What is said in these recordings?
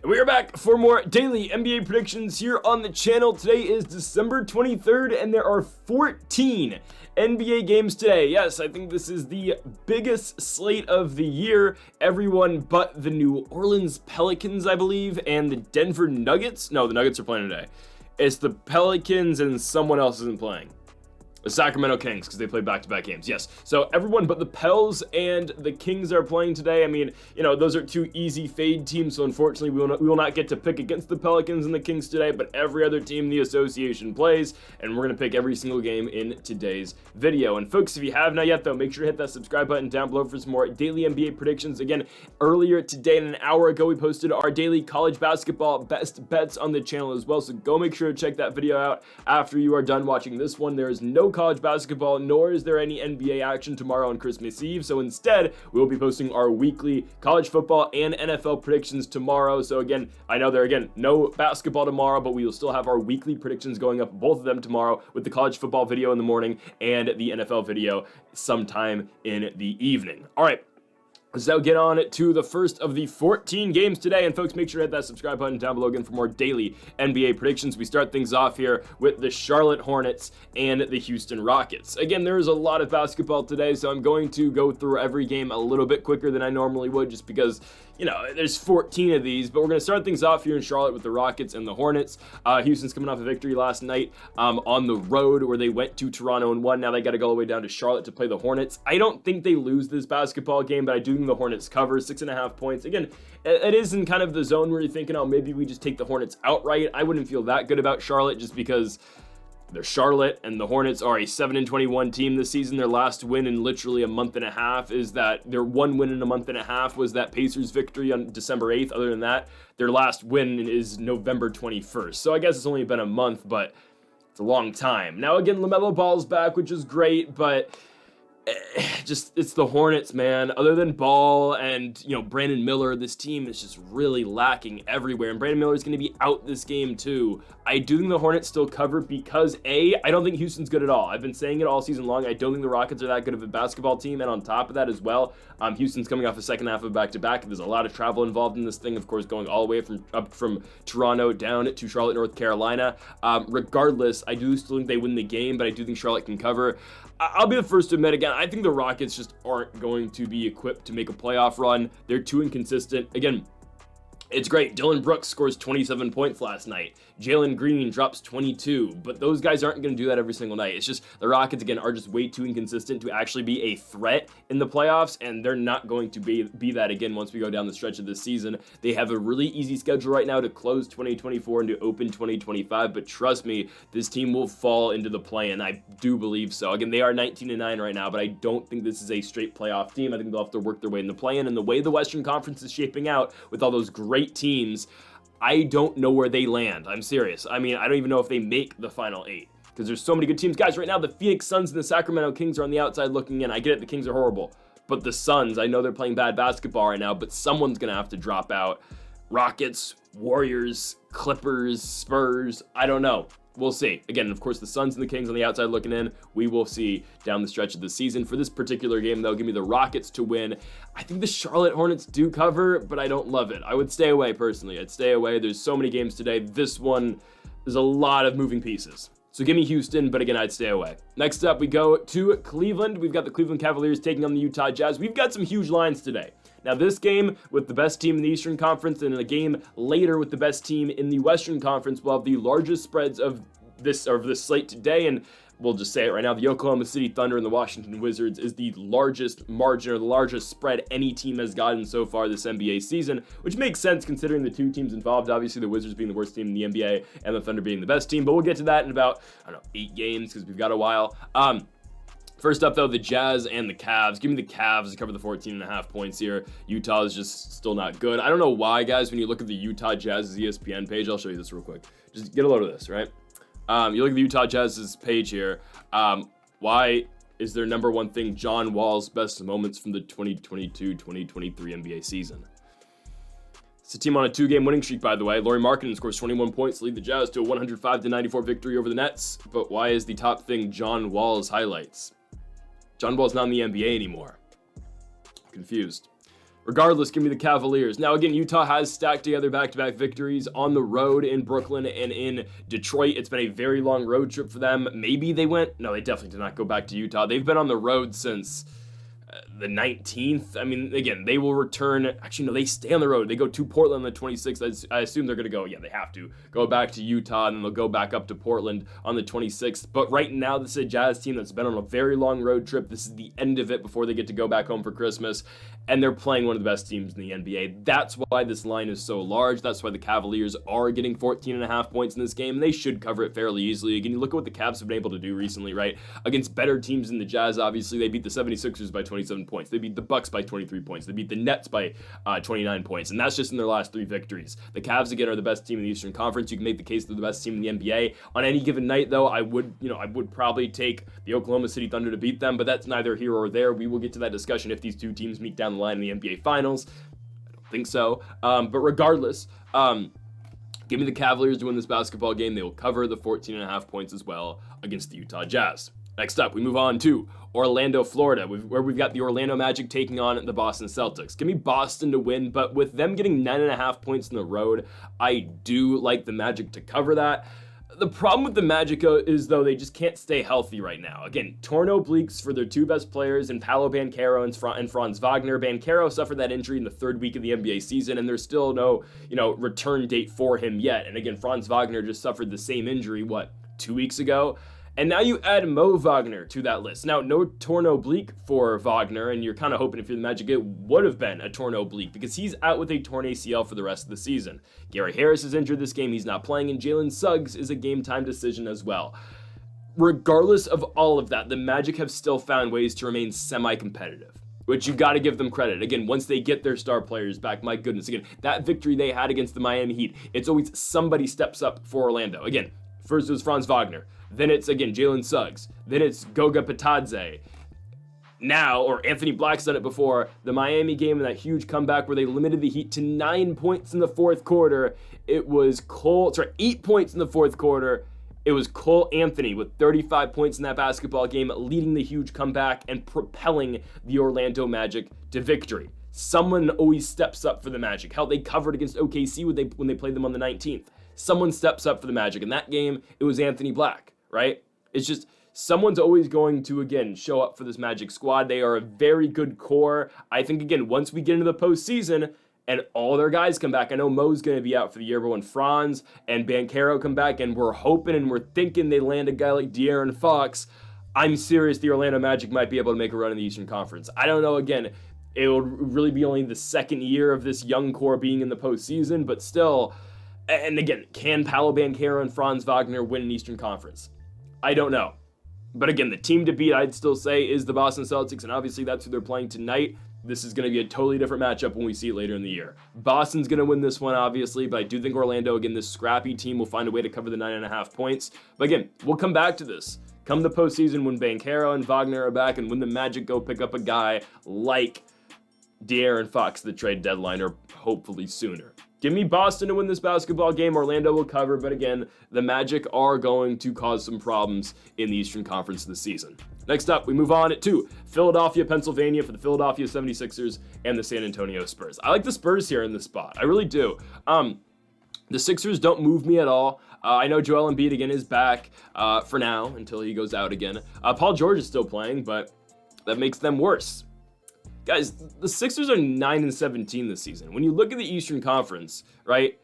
We are back for more daily NBA predictions here on the channel. Today is December 23rd, and there are 14 NBA games today. Yes, I think this is the biggest slate of the year. Everyone but the New Orleans Pelicans, I believe, and the Denver Nuggets. No, the Nuggets are playing today. It's the Pelicans and someone else isn't playing. The Sacramento Kings, because they played back-to-back games. Yes, so everyone but the Pels and the Kings are playing today. I mean, you know, those are two easy fade teams, so unfortunately we will not get to pick against the Pelicans and the Kings today, but every other team in the association plays, and we're going to pick every single game in today's video. And folks, if you have not yet, though, make sure to hit that subscribe button down below for some more daily NBA predictions. Again, earlier today and an hour ago, we posted our daily college basketball best bets on the channel as well, so go make sure to check that video out after you are done watching this one. There is no college basketball, nor is there any NBA action tomorrow on Christmas Eve, so instead we'll be posting our weekly college football and NFL predictions tomorrow. So again, I know there no basketball tomorrow, but we will still have our weekly predictions going up, both of them tomorrow, with the college football video in the morning and the NFL video sometime in the evening. All right, let's now get on to the first of the 14 games today. And folks, make sure to hit that subscribe button down below again for more daily NBA predictions. We start things off here with the Charlotte Hornets and the Houston Rockets. Again, there is a lot of basketball today, so I'm going to go through every game a little bit quicker than I normally would, just because, you know, there's 14 of these. But we're going to start things off here in Charlotte with the Rockets and the Hornets. Houston's coming off a victory last night on the road, where they went to Toronto and won. Now they got to go all the way down to Charlotte to play the Hornets. I don't think they lose this basketball game, but I do think the Hornets cover 6.5 points. Again, it is in kind of the zone where you're thinking, oh, maybe we just take the Hornets outright. I wouldn't feel that good about Charlotte, just because they're Charlotte, and the Hornets are a 7-21 team this season. Their last win in literally a month and a half is that their one win in a month and a half was that Pacers victory on December 8th. Other than that, their last win is November 21st. So I guess it's only been a month, but it's a long time. Now, again, LaMelo Ball's back, which is great, but it's the Hornets, man. Other than Ball and, you know, Brandon Miller, this team is just really lacking everywhere, and Brandon Miller is going to be out this game too. I do think the Hornets still cover because, I don't think Houston's good at all. I've been saying it all season long. I don't think the Rockets are that good of a basketball team, and on top of that as well, Houston's coming off a second half of back-to-back. There's a lot of travel involved in this thing, of course, going all the way from Toronto down to Charlotte, North Carolina. Regardless, I do still think they win the game, but I do think Charlotte can cover. I'll be the first to admit, again, I think the Rockets just aren't going to be equipped to make a playoff run. They're too inconsistent. Again, it's great. Dylan Brooks scores 27 points last night. Jalen Green drops 22, but those guys aren't going to do that every single night. It's just the Rockets, again, are just way too inconsistent to actually be a threat in the playoffs, and they're not going to be that again once we go down the stretch of this season. They have a really easy schedule right now to close 2024 and to open 2025, but trust me, this team will fall into the play-in. I do believe so. Again, they are 19-9 right now, but I don't think this is a straight playoff team. I think they'll have to work their way in the play-in, and the way the Western Conference is shaping out with all those great teams, I don't know where they land. I'm serious. I mean, I don't even know if they make the final 8, because there's so many good teams. Guys, right now, the Phoenix Suns and the Sacramento Kings are on the outside looking in. I get it, the Kings are horrible, but the Suns, I know they're playing bad basketball right now, but someone's going to have to drop out. Rockets, Warriors, Clippers, Spurs, I don't know. We'll see. Again, of course, the Suns and the Kings on the outside looking in. We will see down the stretch of the season. For this particular game, though, give me the Rockets to win. I think the Charlotte Hornets do cover, but I don't love it. I would stay away, personally. I'd stay away. There's so many games today. This one, there's a lot of moving pieces. So give me Houston, but again, I'd stay away. Next up, we go to Cleveland. We've got the Cleveland Cavaliers taking on the Utah Jazz. We've got some huge lines today. Now, this game with the best team in the Eastern Conference and a game later with the best team in the Western Conference will have the largest spreads of this slate today, and we'll just say it right now, the Oklahoma City Thunder and the Washington Wizards is the largest margin or the largest spread any team has gotten so far this NBA season, which makes sense considering the two teams involved. Obviously, the Wizards being the worst team in the NBA and the Thunder being the best team, but we'll get to that in about, 8 games because we've got a while. First up, though, the Jazz and the Cavs. Give me the Cavs to cover the 14.5 points here. Utah is just still not good. I don't know why, guys, when you look at the Utah Jazz's ESPN page, I'll show you this real quick. Just get a load of this, right? You look at the Utah Jazz's page here. Why is their number one thing John Wall's best moments from the 2022-2023 NBA season? It's a team on a 2-game winning streak, by the way. Lauri Markkanen scores 21 points to lead the Jazz to a 105-94 victory over the Nets. But why is the top thing John Wall's highlights? John Wall's not in the NBA anymore. Confused. Regardless, give me the Cavaliers. Now, again, Utah has stacked together back-to-back victories on the road in Brooklyn and in Detroit. It's been a very long road trip for them. Maybe they went. No, they definitely did not go back to Utah. They've been on the road since the 19th. I mean, again, they will return. Actually, no, they stay on the road. They go to Portland on the 26th. I assume they're going to go. Yeah, they have to go back to Utah, and then they'll go back up to Portland on the 26th. But right now, this is a Jazz team that's been on a very long road trip. This is the end of it before they get to go back home for Christmas. And they're playing one of the best teams in the NBA. That's why this line is so large. That's why the Cavaliers are getting 14.5 points in this game. They should cover it fairly easily. Again, you look at what the Cavs have been able to do recently, right? Against better teams than the Jazz, obviously. They beat the 76ers by 27 points. They beat the Bucks by 23 points. They beat the Nets by 29 points. And that's just in their last 3 victories. The Cavs, again, are the best team in the Eastern Conference. You can make the case they're the best team in the NBA. On any given night, though, I would probably take the Oklahoma City Thunder to beat them, but that's neither here or there. We will get to that discussion if these two teams meet down the line in the NBA Finals. I don't think so. But regardless, give me the Cavaliers to win this basketball game. They will cover the 14.5 points as well against the Utah Jazz. Next up, we move on to Orlando, Florida, where we've got the Orlando Magic taking on the Boston Celtics. Give me Boston to win, but with them getting 9.5 points in the road, I do like the Magic to cover that. The problem with the Magic is, though, they just can't stay healthy right now. Again, torn obliques for their 2 best players in Paolo Banchero and Franz Wagner. Banchero suffered that injury in the 3rd week of the NBA season, and there's still no, return date for him yet. And again, Franz Wagner just suffered the same injury, 2 weeks ago? And now you add Mo Wagner to that list. Now, no torn oblique for Wagner, and you're kind of hoping if you're the Magic, it would have been a torn oblique because he's out with a torn ACL for the rest of the season. Gary Harris is injured this game. He's not playing, and Jalen Suggs is a game-time decision as well. Regardless of all of that, the Magic have still found ways to remain semi-competitive, which you got to give them credit. Again, once they get their star players back, my goodness, again, that victory they had against the Miami Heat, it's always somebody steps up for Orlando. Again, first it was Franz Wagner. Then it's, again, Jalen Suggs. Then it's Goga Patadze. Now, or Anthony Black's done it before, the Miami game and that huge comeback where they limited the Heat to 9 points in the 4th quarter. It was 8 points in the 4th quarter. It was Cole Anthony with 35 points in that basketball game, leading the huge comeback and propelling the Orlando Magic to victory. Someone always steps up for the Magic. Hell, they covered against OKC when they played them on the 19th. Someone steps up for the Magic. In that game, it was Anthony Black. Right? It's just someone's always going to, again, show up for this Magic squad. They are a very good core. I think, again, once we get into the postseason and all their guys come back, I know Mo's going to be out for the year, but when Franz and Banchero come back and we're hoping and we're thinking they land a guy like De'Aaron Fox, I'm serious the Orlando Magic might be able to make a run in the Eastern Conference. I don't know, again, it will really be only the 2nd year of this young core being in the postseason, but still, and again, can Paolo Banchero and Franz Wagner win an Eastern Conference? I don't know. But again, the team to beat, I'd still say, is the Boston Celtics, and obviously that's who they're playing tonight. This is going to be a totally different matchup when we see it later in the year. Boston's going to win this one, obviously, but I do think Orlando, again, this scrappy team will find a way to cover the 9.5 points. But again, we'll come back to this. Come the postseason when Banchero and Wagner are back, and when the Magic go pick up a guy like De'Aaron Fox, the trade deadline, or hopefully sooner. Give me Boston to win this basketball game. Orlando will cover, but again, the Magic are going to cause some problems in the Eastern Conference this season. Next up, we move on to Philadelphia, Pennsylvania for the Philadelphia 76ers and the San Antonio Spurs. I like the Spurs here in this spot. I really do. The Sixers don't move me at all. I know Joel Embiid again is back for now until he goes out again. Paul George is still playing, but that makes them worse. Guys, the Sixers are 9-17 this season. When you look at the Eastern Conference, right,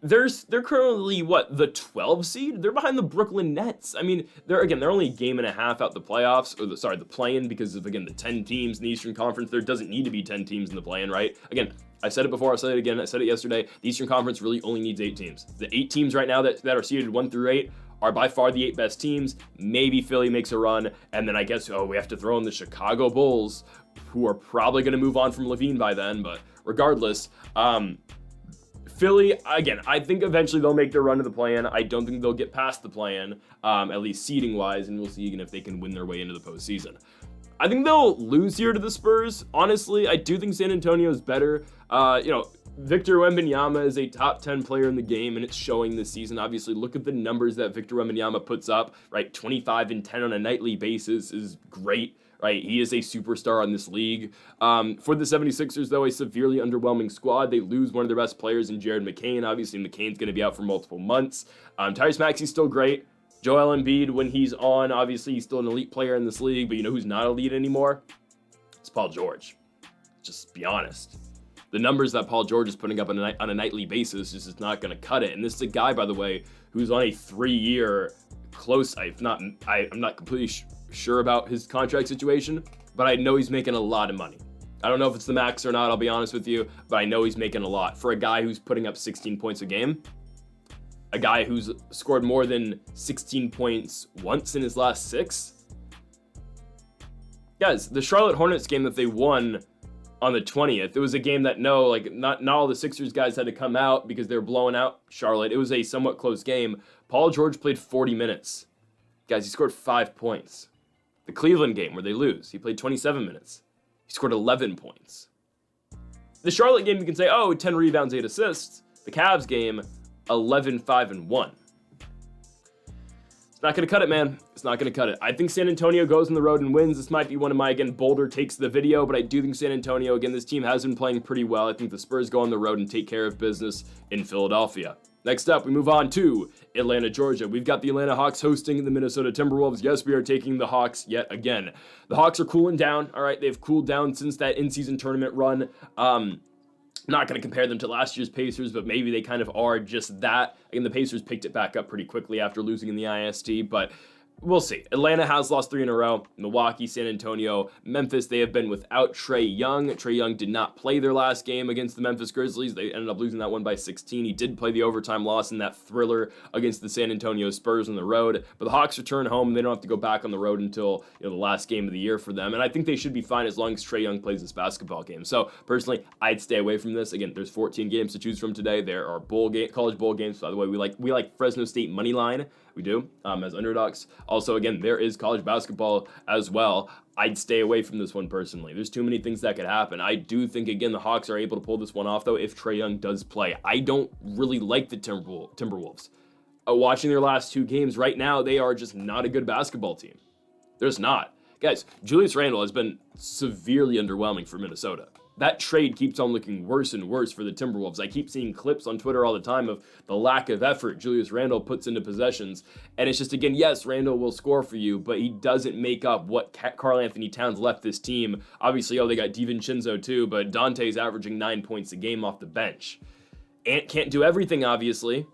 they're currently, the 12 seed? They're behind the Brooklyn Nets. I mean, they're only a game and a half out the playoffs, the play-in, because of, again, the 10 teams in the Eastern Conference. There doesn't need to be 10 teams in the play-in, right? Again, I said it before, I'll say it again, I said it yesterday, the Eastern Conference really only needs 8 teams. The 8 teams right now that are seeded 1 through 8 are by far the 8 best teams. Maybe Philly makes a run, and then I guess, we have to throw in the Chicago Bulls, who are probably going to move on from Levine by then, but regardless, Philly, again, I think eventually they'll make their run to the play-in. I don't think they'll get past the play-in, at least seeding-wise, and we'll see again if they can win their way into the postseason. I think they'll lose here to the Spurs. Honestly, I do think San Antonio is better. Victor Wembanyama is a top 10 player in the game, and it's showing this season. Obviously, look at the numbers that Victor Wembanyama puts up, right? 25 and 10 on a nightly basis is great, right? He is a superstar on this league. For the 76ers, though, a severely underwhelming squad. They lose one of their best players in Jared McCain. Obviously, McCain's going to be out for multiple months. Tyrese Maxey's still great. Joel Embiid, when he's on, obviously, he's still an elite player in this league, but you know who's not elite anymore? It's Paul George. Just be honest. The numbers that Paul George is putting up on a nightly basis is just not going to cut it. And this is a guy, by the way, who's on a 3-year close. I'm not completely sure about his contract situation, but I know he's making a lot of money. I don't know if it's the max or not, I'll be honest with you, but I know he's making a lot. For a guy who's putting up 16 points a game, a guy who's scored more than 16 points once in his last 6. Guys, the Charlotte Hornets game that they won on the 20th, it was a game that not all the Sixers guys had to come out because they were blowing out Charlotte. It was a somewhat close game. Paul George played 40 minutes. Guys, he scored 5 points. The Cleveland game where they lose, he played 27 minutes. He scored 11 points. The Charlotte game, you can say, 10 rebounds, 8 assists. The Cavs game, 11, 5, and 1. It's not going to cut it, man. It's not going to cut it. I think San Antonio goes on the road and wins. This might be one of my, again, bolder takes of the video, but I do think San Antonio, again, this team has been playing pretty well. I think the Spurs go on the road and take care of business in Philadelphia. Next up, we move on to Atlanta, Georgia. We've got the Atlanta Hawks hosting the Minnesota Timberwolves. Yes, we are taking the Hawks yet again. The Hawks are cooling down, all right? They've cooled down since that in-season tournament run. Not going to compare them to last year's Pacers, but maybe they kind of are just that. Again, the Pacers picked it back up pretty quickly after losing in the IST, but we'll see. Atlanta has lost 3 in a row. Milwaukee, San Antonio, Memphis, they have been without Trae Young. Trae Young did not play their last game against the Memphis Grizzlies. They ended up losing that one by 16. He did play the overtime loss in that thriller against the San Antonio Spurs on the road. But the Hawks return home. They don't have to go back on the road until the last game of the year for them. And I think they should be fine as long as Trae Young plays this basketball game. So personally, I'd stay away from this. Again, there's 14 games to choose from today. There are college bowl games. By the way, we like Fresno State money line. We do, as underdogs. Also, again, there is college basketball as well. I'd stay away from this one personally. There's too many things that could happen. I do think, again, the Hawks are able to pull this one off, though, if Trae Young does play. I don't really like the Timberwolves. Watching their last 2 games right now, they are just not a good basketball team. There's not. Guys, Julius Randle has been severely underwhelming for Minnesota. That trade keeps on looking worse and worse for the Timberwolves. I keep seeing clips on Twitter all the time of the lack of effort Julius Randle puts into possessions. And it's just, again, yes, Randle will score for you, but he doesn't make up what Karl Anthony Towns left this team. Obviously, they got DiVincenzo too, but Dante's averaging 9 points a game off the bench. Ant can't do everything, obviously.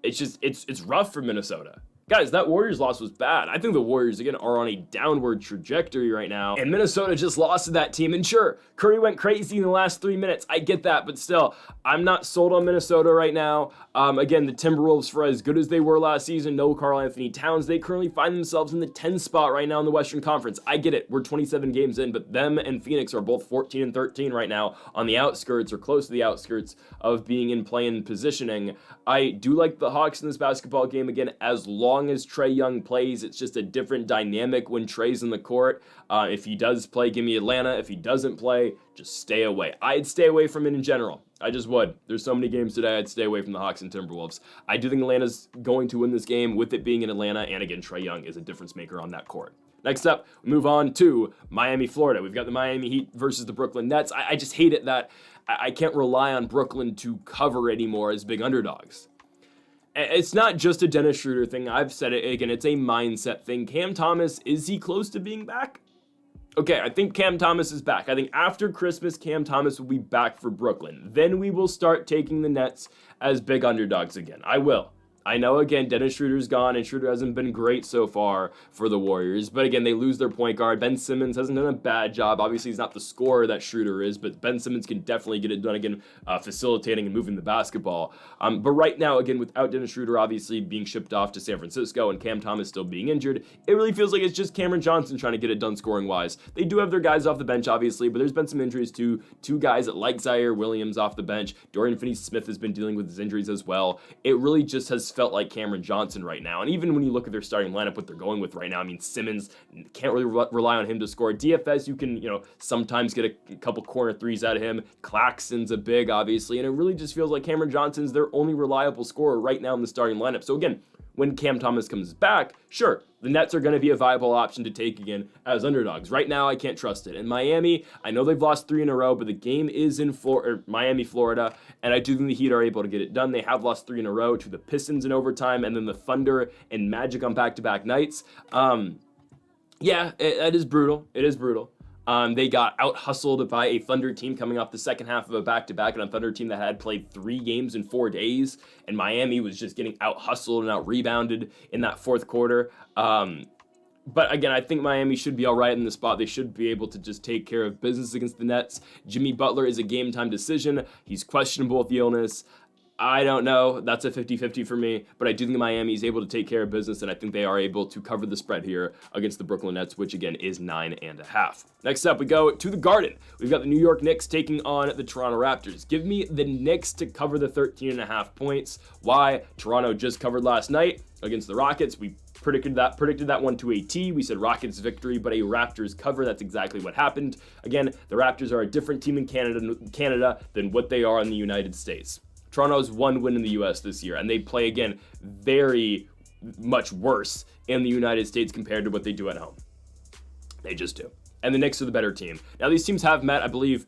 It's just, it's rough for Minnesota. Guys, that Warriors loss was bad. I think the Warriors, again, are on a downward trajectory right now. And Minnesota just lost to that team. And sure, Curry went crazy in the last 3 minutes. I get that. But still, I'm not sold on Minnesota right now. Again, the Timberwolves, for as good as they were last season, no Karl Anthony Towns, they currently find themselves in the 10th spot right now in the Western Conference. I get it. We're 27 games in, but them and Phoenix are both 14 and 13 right now on the outskirts or close to the outskirts of being in play-in positioning. I do like the Hawks in this basketball game, again, as long as Trae Young plays. It's just a different dynamic when Trae's in the court. If he does play, give me Atlanta. If he doesn't play, just stay away. I'd stay away from it in general. I just would. There's so many games today, I'd stay away from the Hawks and Timberwolves. I do think Atlanta's going to win this game with it being in Atlanta, and again, Trae Young is a difference maker on that court. Next up, we move on to Miami, Florida. We've got the Miami Heat versus the Brooklyn Nets. I just hate it that I can't rely on Brooklyn to cover anymore as big underdogs. It's not just a Dennis Schroeder thing. I've said it again. It's a mindset thing. Cam Thomas, is he close to being back? Okay, I think Cam Thomas is back. I think after Christmas, Cam Thomas will be back for Brooklyn. Then we will start taking the Nets as big underdogs again. I will. I know, again, Dennis Schroeder's gone, and Schroeder hasn't been great so far for the Warriors. But again, they lose their point guard. Ben Simmons hasn't done a bad job. Obviously, he's not the scorer that Schroeder is, but Ben Simmons can definitely get it done again, facilitating and moving the basketball. But right now, again, without Dennis Schroeder obviously being shipped off to San Francisco and Cam Thomas still being injured, it really feels like it's just Cameron Johnson trying to get it done scoring-wise. They do have their guys off the bench, obviously, but there's been some injuries to 2 guys like Zaire Williams off the bench. Dorian Finney-Smith has been dealing with his injuries as well. It really just has felt like Cameron Johnson right now. And even when you look at their starting lineup, what they're going with right now, I mean, Simmons, can't really rely on him to score. DFS, you can, sometimes get a couple corner threes out of him. Claxton's a big, obviously, and it really just feels like Cameron Johnson's their only reliable scorer right now in the starting lineup. So again, when Cam Thomas comes back, sure, the Nets are going to be a viable option to take again as underdogs. Right now, I can't trust it. And Miami, I know they've lost 3 in a row, but the game is in Miami, Florida, and I do think the Heat are able to get it done. They have lost 3 in a row to the Pistons in overtime, and then the Thunder and Magic on back-to-back nights. Yeah, it is brutal. It is brutal. They got out-hustled by a Thunder team coming off the second half of a back-to-back, and a Thunder team that had played 3 games in 4 days, and Miami was just getting out-hustled and out-rebounded in that fourth quarter. But again, I think Miami should be all right in the spot. They should be able to just take care of business against the Nets. Jimmy Butler is a game-time decision. He's questionable with the illness. I don't know. That's a 50-50 for me, but I do think Miami is able to take care of business, and I think they are able to cover the spread here against the Brooklyn Nets, which again is 9.5. Next up, we go to the Garden. We've got the New York Knicks taking on the Toronto Raptors. Give me the Knicks to cover the 13.5 points. Why? Toronto just covered last night against the Rockets. We predicted that one to a T. We said Rockets victory, but a Raptors cover. That's exactly what happened. Again, the Raptors are a different team in Canada than what they are in the United States. Toronto's 1 win in the U.S. this year, and they play, again, very much worse in the United States compared to what they do at home. They just do. And the Knicks are the better team. Now, these teams have met, I believe,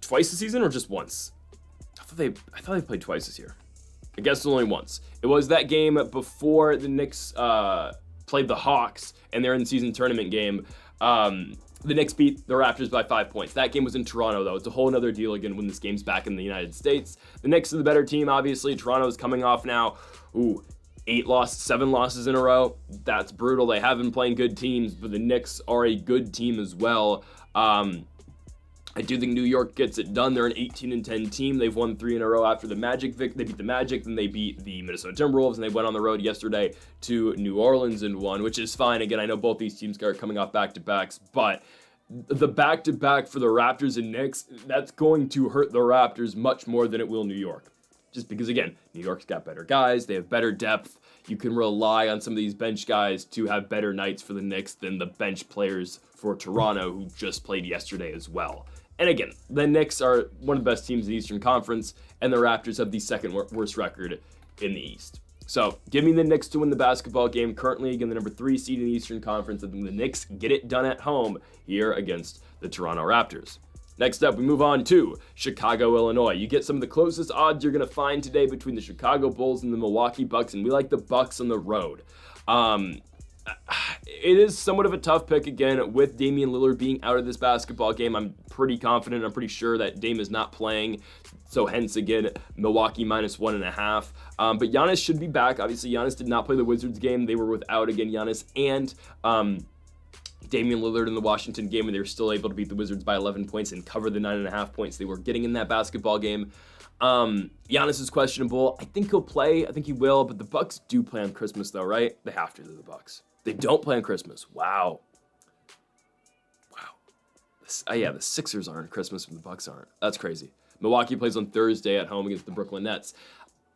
twice this season or just once? I thought they played twice this year. I guess only once. It was that game before the Knicks played the Hawks and their in-season tournament game. The Knicks beat the Raptors by 5 points. That game was in Toronto, though. It's a whole other deal again when this game's back in the United States. The Knicks are the better team, obviously. Toronto's coming off now, 7 losses in a row. That's brutal. They have been playing good teams, but the Knicks are a good team as well. I do think New York gets it done. They're an 18-10 team. They've won 3 in a row after the Magic. They beat the Magic, then they beat the Minnesota Timberwolves, and they went on the road yesterday to New Orleans and won, which is fine. Again, I know both these teams are coming off back-to-backs, but the back-to-back for the Raptors and Knicks, that's going to hurt the Raptors much more than it will New York. Just because, again, New York's got better guys. They have better depth. You can rely on some of these bench guys to have better nights for the Knicks than the bench players for Toronto, who just played yesterday as well. And again, the Knicks are one of the best teams in the Eastern Conference, and the Raptors have the second worst record in the East. So give me the Knicks to win the basketball game. Currently, again, the number 3 seed in the Eastern Conference. I think the Knicks get it done at home here against the Toronto Raptors. Next up, we move on to Chicago, Illinois. You get some of the closest odds you're going to find today between the Chicago Bulls and the Milwaukee Bucks, and we like the Bucks on the road. It is somewhat of a tough pick again with Damian Lillard being out of this basketball game. I'm pretty confident. I'm pretty sure that Dame is not playing. So hence, again, Milwaukee -1.5. But Giannis should be back. Obviously, Giannis did not play the Wizards game. They were without, again, Giannis and Damian Lillard in the Washington game, and they were still able to beat the Wizards by 11 points and cover the 9.5 points they were getting in that basketball game. Giannis is questionable. I think he'll play. I think he will. But the Bucks do play on Christmas, though, right? They have to. They're the Bucks. They don't play on Christmas. Wow. Yeah, the Sixers aren't Christmas, but the Bucks aren't. That's crazy. Milwaukee plays on Thursday at home against the Brooklyn Nets.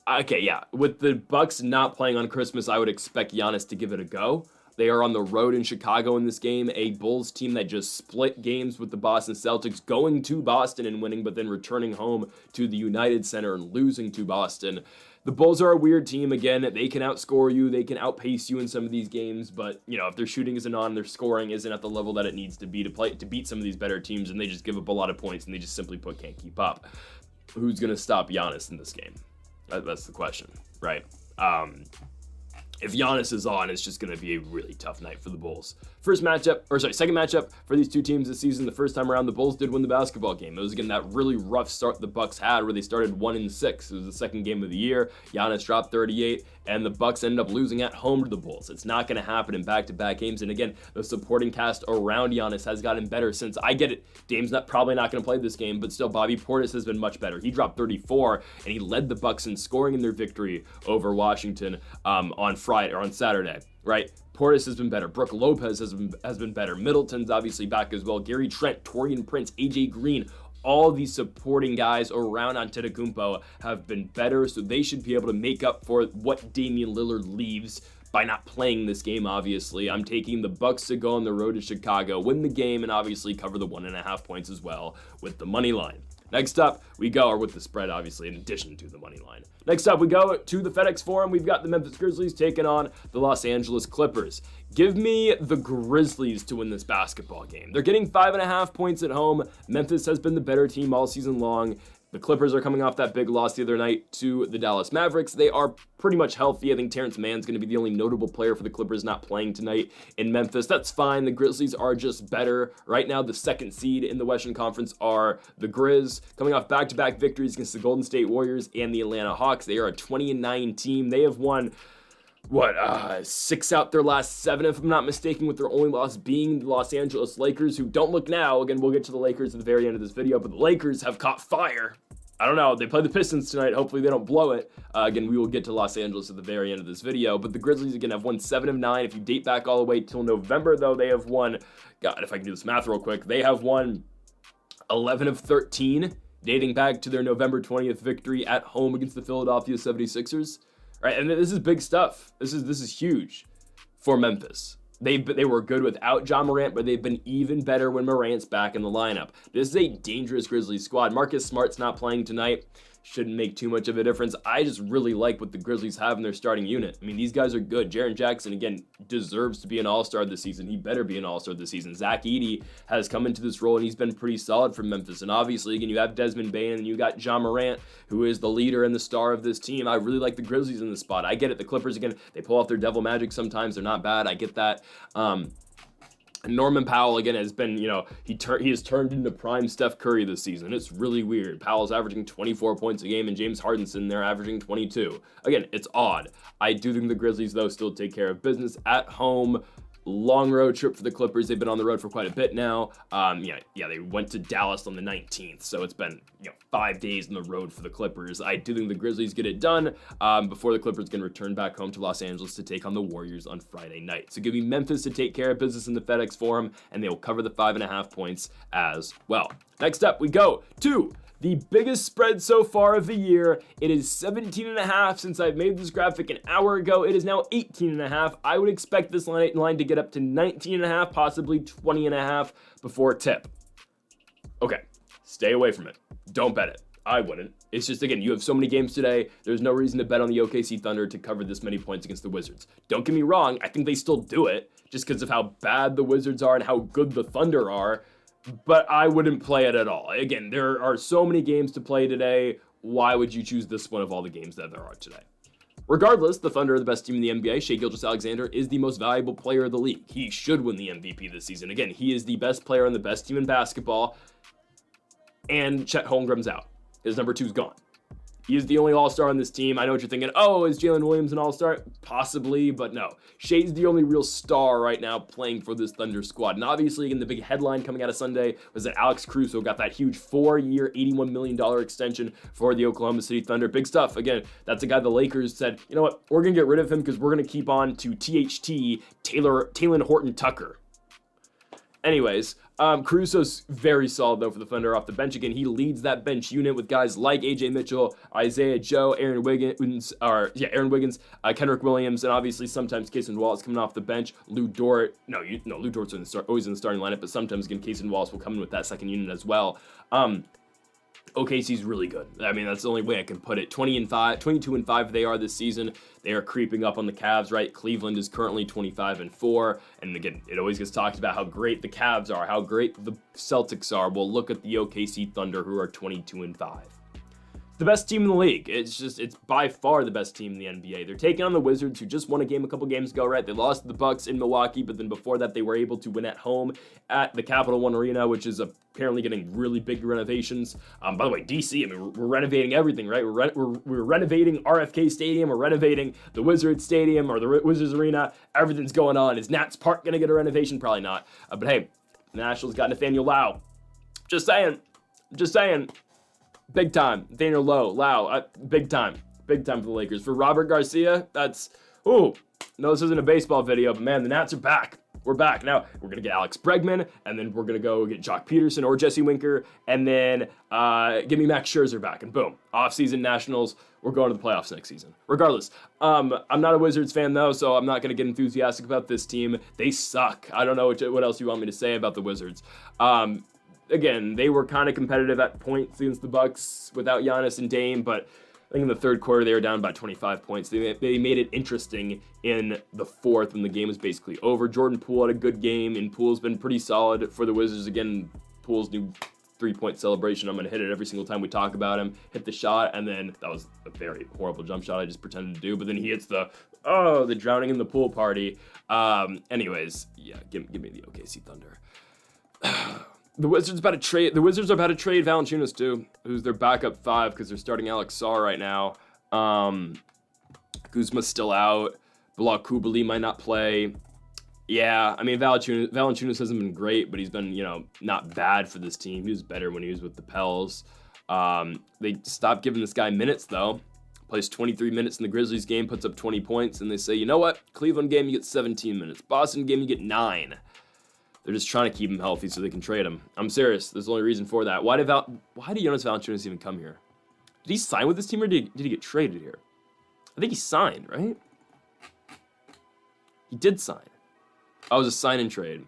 Okay, yeah. With the Bucks not playing on Christmas, I would expect Giannis to give it a go. They are on the road in Chicago in this game, a Bulls team that just split games with the Boston Celtics, going to Boston and winning, but then returning home to the United Center and losing to Boston. The Bulls are a weird team. Again, they can outscore you, they can outpace you in some of these games, but if their shooting isn't on, their scoring isn't at the level that it needs to be to beat some of these better teams, and they just give up a lot of points, and they just simply can't keep up. Who's going to stop Giannis in this game? That's the question, right? If Giannis is on, it's just going to be a really tough night for the Bulls. Second matchup for these two teams this season. The first time around, the Bulls did win the basketball game. It was, again, that really rough start the Bucks had where they started 1-6. It was the second game of the year. Giannis dropped 38, and the Bucks ended up losing at home to the Bulls. It's not going to happen in back-to-back games. And again, the supporting cast around Giannis has gotten better since. I get it. Dame's probably not going to play this game, but still, Bobby Portis has been much better. He dropped 34, and he led the Bucks in scoring in their victory over Washington on Saturday, right? Portis has been better. Brook Lopez has been better. Middleton's obviously back as well. Gary Trent, Torian Prince, AJ Green, all these supporting guys around Antetokounmpo have been better, so they should be able to make up for what Damian Lillard leaves by not playing this game, obviously. I'm taking the Bucks to go on the road to Chicago, win the game, and obviously cover the 1.5 points as well with the money line. Next up, we go, or with the spread, obviously, in addition to the money line. Next up, we go to the FedEx Forum. We've got the Memphis Grizzlies taking on the Los Angeles Clippers. Give me the Grizzlies to win this basketball game. They're getting 5.5 points at home. Memphis has been the better team all season long. The Clippers are coming off that big loss the other night to the Dallas Mavericks. They are pretty much healthy. I think Terrence Mann's going to be the only notable player for the Clippers not playing tonight in Memphis. That's fine. The Grizzlies are just better. Right now, the second seed in the Western Conference are the Grizz, coming off back-to-back victories against the Golden State Warriors and the Atlanta Hawks. They are a 20-9 team. They have won 6 out their last 7, if I'm not mistaken, with their only loss being the Los Angeles Lakers, who don't look now. Again, we'll get to the Lakers at the very end of this video, but the Lakers have caught fire. I don't know. They play the Pistons tonight. Hopefully they don't blow it. Again, we will get to Los Angeles at the very end of this video, but the Grizzlies, again, have won 7 of 9. If you date back all the way till November, though, they have won, God, if I can do this math real quick, they have won 11 of 13, dating back to their November 20th victory at home against the Philadelphia 76ers. Right, and this is big stuff. This is huge for Memphis. They were good without John Morant, but they've been even better when Morant's back in the lineup. This is a dangerous Grizzlies squad. Marcus Smart's not playing tonight. Shouldn't make too much of a difference. I just really like what the Grizzlies have in their starting unit. I mean, these guys are good. Jaren Jackson, again, deserves to be an all-star this season. He better be an all-star this season. Zach Edey has come into this role, and he's been pretty solid for Memphis. And obviously, again, you have Desmond Bane, and you got John Morant, who is the leader and the star of this team. I really like the Grizzlies in this spot. I get it. The Clippers, again, they pull off their devil magic sometimes. They're not bad. I get that. Norman Powell, again, has been, he has turned into prime Steph Curry this season. It's really weird. Powell's averaging 24 points a game, and James Harden's in there averaging 22. Again, it's odd. I do think the Grizzlies, though, still take care of business at home. Long road trip for the Clippers. They've been on the road for quite a bit now. They went to Dallas on the 19th, so it's been 5 days on the road for the Clippers. I do think the Grizzlies get it done before the Clippers can return back home to Los Angeles to take on the Warriors on Friday night. So give me Memphis to take care of business in the FedEx Forum, and they will cover the 5.5 points as well. Next up, we go to the biggest spread so far of the year. It is 17.5 since I made this graphic an hour ago. It is now 18.5. I would expect this line to get up to 19.5, possibly 20.5 before tip. Okay, stay away from it. Don't bet it. I wouldn't. It's just, again, you have so many games today. There's no reason to bet on the OKC Thunder to cover this many points against the Wizards. Don't get me wrong. I think they still do it just because of how bad the Wizards are and how good the Thunder are. But I wouldn't play it at all. Again, there are so many games to play today. Why would you choose this one of all the games that there are today? Regardless, the Thunder are the best team in the NBA. Shai Gilgeous-Alexander is the most valuable player of the league. He should win the MVP this season. Again, he is the best player on the best team in basketball. And Chet Holmgren's out. His number 2's gone. He is the only all-star on this team. I know what you're thinking. Oh, is Jalen Williams an all-star? Possibly, but no. Shai's the only real star right now playing for this Thunder squad. And obviously, again, the big headline coming out of Sunday was that Alex Caruso got that huge 4-year, $81 million extension for the Oklahoma City Thunder. Big stuff. Again, that's a guy the Lakers said, you know what, we're going to get rid of him because we're going to keep on to THT, Talen Horton-Tucker. Anyways, Caruso's very solid, though, for the Thunder off the bench. Again, he leads that bench unit with guys like A.J. Mitchell, Isaiah Joe, Aaron Wiggins, Kendrick Williams, and obviously sometimes Cason Wallace coming off the bench. Lou Dort's always in the starting lineup, but sometimes, again, Cason Wallace will come in with that second unit as well. OKC's really good. I mean, that's the only way I can put it. 22-5 they are this season. They are creeping up on the Cavs, right? Cleveland is currently 25-4. And again, it always gets talked about how great the Cavs are, how great the Celtics are. Well, look at the OKC Thunder, who are 22-5. The best team in the league. It's by far the best team in the NBA. They're taking on the Wizards, who just won a game a couple games ago, right? They lost to the Bucks in Milwaukee, but then before that, they were able to win at home at the Capital One Arena, which is apparently getting really big renovations. By the way, DC, I mean, we're renovating everything, right? We're renovating RFK Stadium, we're renovating the Wizards Stadium or the Wizards Arena. Everything's going on. Is Nats Park gonna get a renovation? Probably not. But hey, the Nationals got Nathaniel Lau. Just saying. Big time. Nathaniel Lau, big time for the Lakers. For Robert Garcia, no, this isn't a baseball video, but man, the Nats are back. We're back. Now, we're going to get Alex Bregman, and then we're going to go get Jock Peterson or Jesse Winker, and then give me Max Scherzer back, and boom, off-season Nationals. We're going to the playoffs next season. Regardless, I'm not a Wizards fan, though, so I'm not going to get enthusiastic about this team. They suck. I don't know what else you want me to say about the Wizards. again, they were kind of competitive at points against the Bucks without Giannis and Dame, but I think in the third quarter they were down about 25 points. They made it interesting in the fourth when the game was basically over. Jordan Poole had a good game, and Poole's been pretty solid for the Wizards. Again, Poole's new 3-point celebration. I'm going to hit it every single time we talk about him. Hit the shot, and then that was a very horrible jump shot I just pretended to do, but then he hits the drowning in the pool party. Anyways, yeah, give me the OKC Thunder. The Wizards are about to trade Valanciunas too, who's their backup 5 because they're starting Alex Sarr right now. Kuzma's still out. Bilal Coulibaly might not play. Yeah, I mean, Valanciunas hasn't been great, but he's been, not bad for this team. He was better when he was with the Pels. They stopped giving this guy minutes, though. Plays 23 minutes in the Grizzlies game, puts up 20 points, and they say, you know what? Cleveland game, you get 17 minutes. Boston game, you get 9. They're just trying to keep him healthy so they can trade him. I'm serious. There's the only reason for that. Why did Jonas Valanciunas even come here? Did he sign with this team, or did he get traded here? I think he signed, right? He did sign. Oh, it was a sign and trade.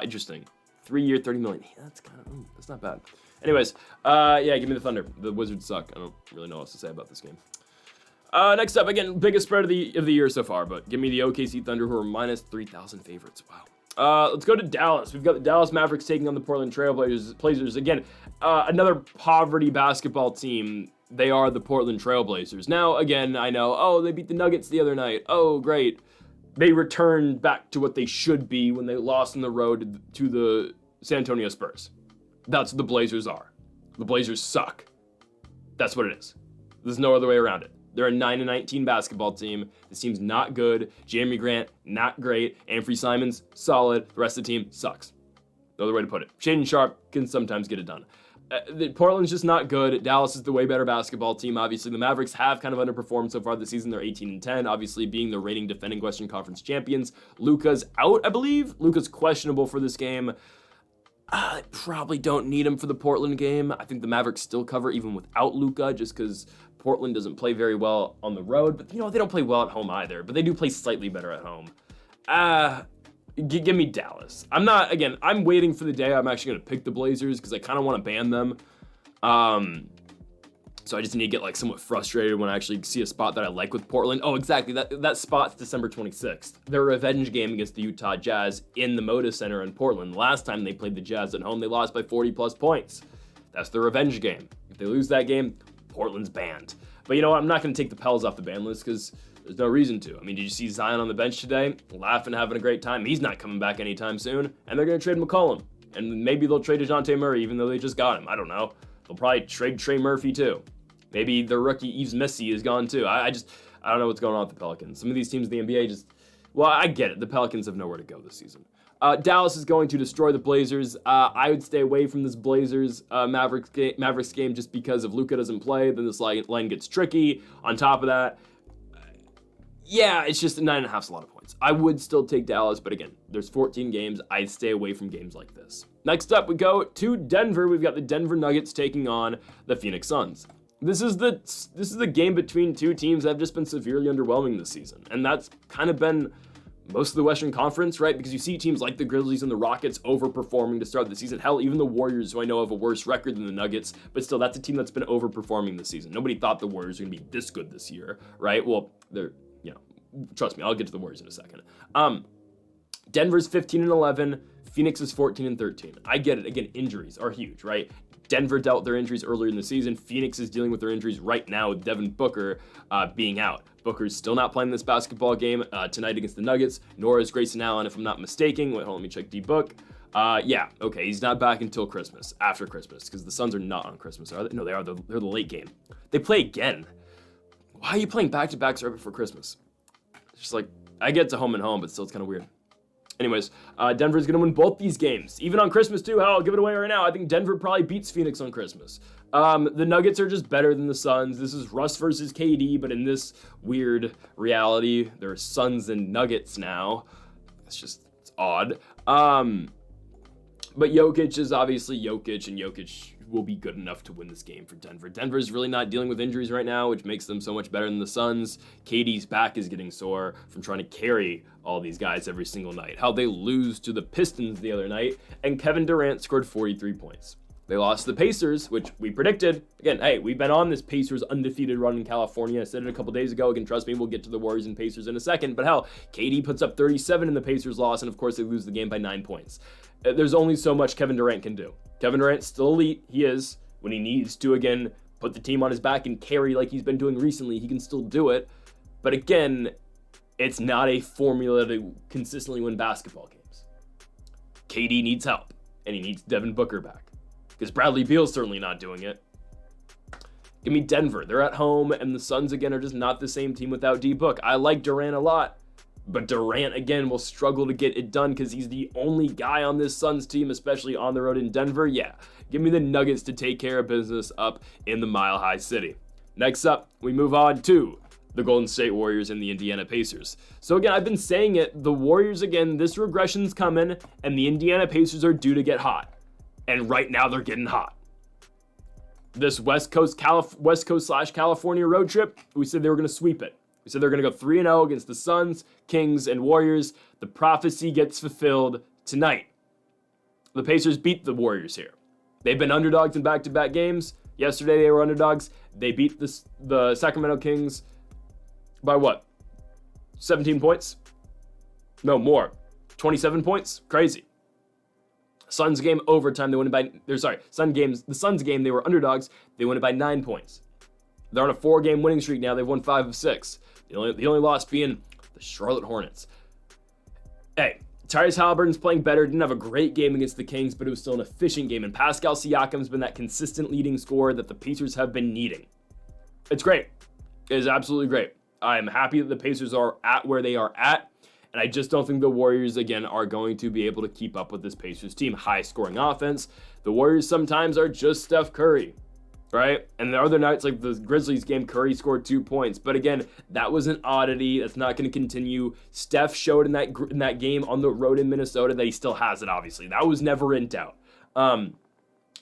Interesting. 3-year, $30 million. Yeah, that's not bad. Anyways, yeah, give me the Thunder. The Wizards suck. I don't really know what else to say about this game. Next up, again, biggest spread of the year so far, but give me the OKC Thunder, who are minus 3,000 favorites. Wow. Let's go to Dallas. We've got the Dallas Mavericks taking on the Portland Trailblazers. Again, another poverty basketball team. They are the Portland Trailblazers. Now, again, I know, they beat the Nuggets the other night. Oh, great. They returned back to what they should be when they lost on the road to the San Antonio Spurs. That's what the Blazers are. The Blazers suck. That's what it is. There's no other way around it. They're a 9-19 basketball team. This team's not good. Jeremy Grant, not great. Anthony Simons, solid. The rest of the team sucks. No other way to put it. Shaedon Sharpe can sometimes get it done. Portland's just not good. Dallas is the way better basketball team. Obviously, the Mavericks have kind of underperformed so far this season. They're 18-10, obviously being the reigning defending Western Conference champions. Luka's out, I believe. Luka's questionable for this game. I probably don't need him for the Portland game. I think the Mavericks still cover even without Luka, just because Portland doesn't play very well on the road. But, they don't play well at home either. But they do play slightly better at home. Give me Dallas. I'm waiting for the day I'm actually going to pick the Blazers because I kind of want to ban them. So I just need to get somewhat frustrated when I actually see a spot that I like with Portland. Oh, exactly. That spot's December 26th. Their revenge game against the Utah Jazz in the Moda Center in Portland. Last time they played the Jazz at home, they lost by 40 plus points. That's their revenge game. If they lose that game, Portland's banned. But you know what? I'm not going to take the Pels off the ban list because there's no reason to. I mean, did you see Zion on the bench today? Laughing, having a great time. He's not coming back anytime soon. And they're going to trade McCollum. And maybe they'll trade DeJounte Murray even though they just got him. I don't know. They'll probably trade Trey Murphy too. Maybe the rookie Yves Messi is gone too. I don't know what's going on with the Pelicans. Some of these teams in the NBA I get it. The Pelicans have nowhere to go this season. Dallas is going to destroy the Blazers. I would stay away from this Blazers Mavericks game just because if Luka doesn't play, then this line gets tricky. On top of that, yeah, it's just 9.5 is a lot of points. I would still take Dallas, but again, there's 14 games. I'd stay away from games like this. Next up, we go to Denver. We've got the Denver Nuggets taking on the Phoenix Suns. This is the game between two teams that have just been severely underwhelming this season, and that's kind of been most of the Western Conference, right? Because you see teams like the Grizzlies and the Rockets overperforming to start the season. Hell, even the Warriors, who I know have a worse record than the Nuggets, but still, that's a team that's been overperforming this season. Nobody thought the Warriors were going to be this good this year, right? Well, trust me, I'll get to the Warriors in a second. Denver's 15-11, Phoenix is 14-13. I get it. Again, injuries are huge, right? Denver dealt their injuries earlier in the season. Phoenix is dealing with their injuries right now with Devin Booker being out. Booker's still not playing this basketball game tonight against the Nuggets, nor is Grayson Allen, if I'm not mistaken. Wait, hold on, let me check D-Book. He's not back until Christmas, after Christmas, because the Suns are not on Christmas, are they? No, they are. They're the late game. They play again. Why are you playing back-to-backs right before Christmas? It's just I get to home and home, but still it's kind of weird. Anyways, Denver's going to win both these games. Even on Christmas, too. Hell, I'll give it away right now. I think Denver probably beats Phoenix on Christmas. The Nuggets are just better than the Suns. This is Russ versus KD, but in this weird reality, there are Suns and Nuggets now. It's odd. But Jokic is obviously Jokic, and Jokic will be good enough to win this game for Denver. Denver's really not dealing with injuries right now, which makes them so much better than the Suns. KD's back is getting sore from trying to carry all these guys every single night. How they lose to the Pistons the other night, and Kevin Durant scored 43 points. They lost to the Pacers, which we predicted. Again, hey, we've been on this Pacers undefeated run in California. I said it a couple days ago. Again, trust me, we'll get to the Warriors and Pacers in a second. But hell, KD puts up 37 in the Pacers loss, and of course they lose the game by 9 points. There's only so much Kevin Durant can do. Kevin Durant's still elite. He is. When he needs to, again, put the team on his back and carry like he's been doing recently, he can still do it. But again, it's not a formula to consistently win basketball games. KD needs help, and he needs Devin Booker back. Because Bradley Beal's certainly not doing it. Give me Denver. They're at home, and the Suns, again, are just not the same team without D-Book. I like Durant a lot, but Durant, again, will struggle to get it done because he's the only guy on this Suns team, especially on the road in Denver. Yeah, give me the Nuggets to take care of business up in the Mile High City. Next up, we move on to the Golden State Warriors and the Indiana Pacers. So again, I've been saying it, the Warriors, again, this regression's coming, and the Indiana Pacers are due to get hot. And right now they're getting hot. This West Coast / California road trip, we said they were going to sweep it. We said they're going to go 3-0 against the Suns, Kings, and Warriors. The prophecy gets fulfilled tonight. The Pacers beat the Warriors here. They've been underdogs in back-to-back games. Yesterday they were underdogs. They beat the Sacramento Kings by what? 17 points? No, more. 27 points? Crazy. Suns game overtime, they won it by, the Suns game, they were underdogs, they won it by 9 points. They're on a 4-game winning streak now, they've won 5 of 6. The only loss being the Charlotte Hornets. Hey, Tyrese Halliburton's playing better, didn't have a great game against the Kings, but it was still an efficient game, and Pascal Siakam's been that consistent leading scorer that the Pacers have been needing. It's great. It is absolutely great. I am happy that the Pacers are at where they are at. And I just don't think the Warriors, again, are going to be able to keep up with this Pacers team. High-scoring offense. The Warriors sometimes are just Steph Curry, right? And the other nights, like the Grizzlies game, Curry scored 2 points. But again, that was an oddity. That's not going to continue. Steph showed in that game on the road in Minnesota that he still has it, obviously. That was never in doubt.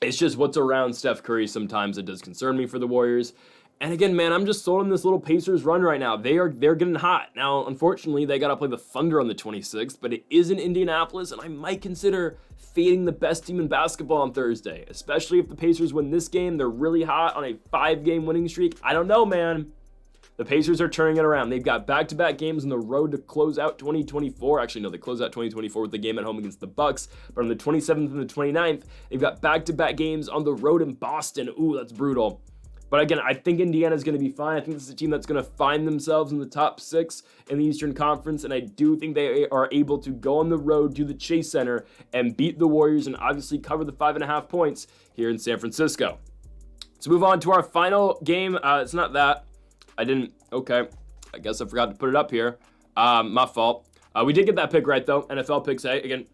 It's just what's around Steph Curry sometimes that does concern me for the Warriors. And again, man, I'm just sold on this little Pacers run right now. They're getting hot. Now, unfortunately, they got to play the Thunder on the 26th, but it is in Indianapolis, and I might consider fading the best team in basketball on Thursday, especially if the Pacers win this game. They're really hot on a 5-game winning streak. I don't know, man. The Pacers are turning it around. They've got back-to-back games on the road to close out 2024. Actually, no, they close out 2024 with the game at home against the Bucks. But on the 27th and the 29th, they've got back-to-back games on the road in Boston. Ooh, that's brutal. But again, I think Indiana's going to be fine. I think this is a team that's going to find themselves in the top 6 in the Eastern Conference, and I do think they are able to go on the road to the Chase Center and beat the Warriors and obviously cover the 5.5 points here in San Francisco. Let's move on to our final game. It's not that. Okay. I guess I forgot to put it up here. My fault. We did get that pick right, though. NFL picks, hey, again,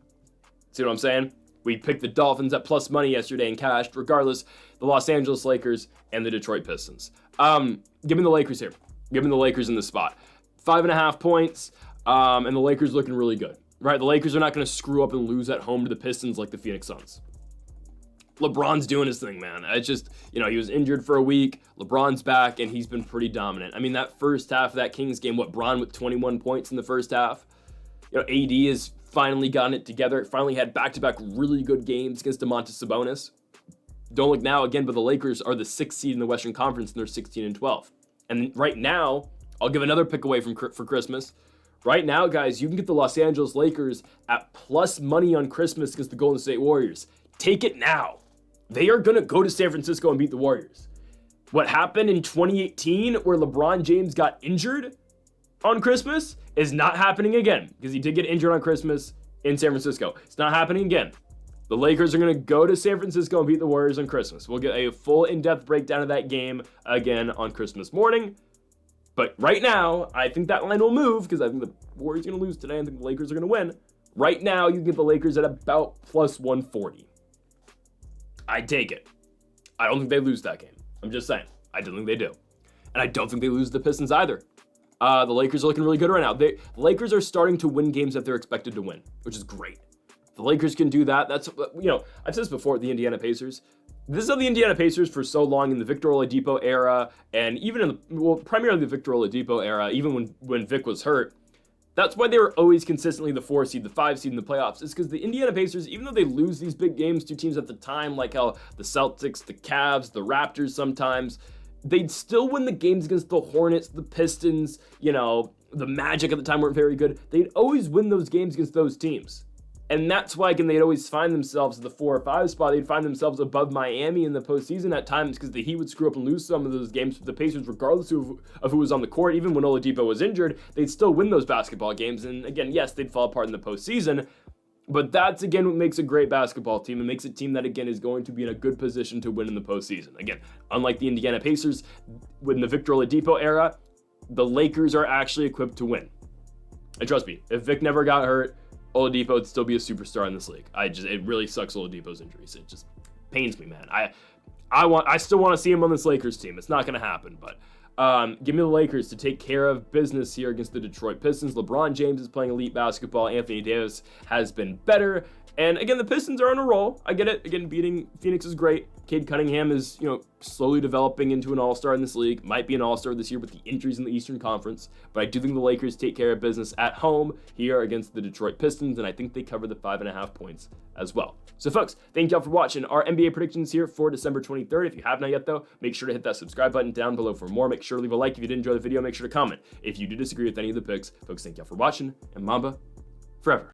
see what I'm saying? We picked the Dolphins at plus money yesterday and cashed. Regardless, the Los Angeles Lakers and the Detroit Pistons. Give me the Lakers here. Give me the Lakers in this spot. 5.5 points, and the Lakers looking really good. Right? The Lakers are not going to screw up and lose at home to the Pistons like the Phoenix Suns. LeBron's doing his thing, man. It's just, he was injured for a week. LeBron's back, and he's been pretty dominant. I mean, that first half of that Kings game, Bron with 21 points in the first half. AD has finally gotten it together. Finally had back-to-back really good games against Domantas Sabonis. Don't look now, again, but the Lakers are the 6th seed in the Western Conference, and they're 16-12. And right now, I'll give another pick away for Christmas. Right now, guys, you can get the Los Angeles Lakers at plus money on Christmas against the Golden State Warriors. Take it now. They are going to go to San Francisco and beat the Warriors. What happened in 2018 where LeBron James got injured on Christmas is not happening again, because he did get injured on Christmas in San Francisco. It's not happening again. The Lakers are going to go to San Francisco and beat the Warriors on Christmas. We'll get a full in-depth breakdown of that game again on Christmas morning. But right now, I think that line will move, because I think the Warriors are going to lose today. I think the Lakers are going to win. Right now, you can get the Lakers at about plus 140. I'd take it. I don't think they lose that game. I'm just saying. I don't think they do. And I don't think they lose the Pistons either. The Lakers are looking really good right now. The Lakers are starting to win games that they're expected to win, which is great. The Lakers can do that. That's, I've said this before, the Indiana Pacers. This is how the Indiana Pacers for so long in the Victor Oladipo era, and even in primarily the Victor Oladipo era, even when Vic was hurt. That's why they were always consistently the 4 seed, the 5 seed in the playoffs, is because the Indiana Pacers, even though they lose these big games to teams at the time, like how the Celtics, the Cavs, the Raptors sometimes, they'd still win the games against the Hornets, the Pistons, the Magic at the time weren't very good. They'd always win those games against those teams. And that's why, again, they'd always find themselves at the 4 or 5 spot. They'd find themselves above Miami in the postseason at times because the Heat would screw up and lose some of those games. But the Pacers, regardless of who was on the court, even when Oladipo was injured, they'd still win those basketball games. And again, yes, they'd fall apart in the postseason. But that's, again, what makes a great basketball team. It makes a team that, again, is going to be in a good position to win in the postseason. Again, unlike the Indiana Pacers, in the Victor Oladipo era, the Lakers are actually equipped to win. And trust me, if Vic never got hurt, Oladipo would still be a superstar in this league. It really sucks Oladipo's injuries. It just pains me, man. I still want to see him on this Lakers team. It's not going to happen, but give me the Lakers to take care of business here against the Detroit Pistons. LeBron James is playing elite basketball. Anthony Davis has been better. And again, the Pistons are on a roll. I get it. Again, beating Phoenix is great. Cade Cunningham is, slowly developing into an all-star in this league. Might be an all-star this year with the injuries in the Eastern Conference. But I do think the Lakers take care of business at home here against the Detroit Pistons. And I think they cover the 5.5 points as well. So folks, thank y'all for watching our NBA predictions here for December 23rd. If you have not yet though, make sure to hit that subscribe button down below for more. Make sure to leave a like if you did enjoy the video. Make sure to comment if you do disagree with any of the picks. Folks, thank y'all for watching, and Mamba forever.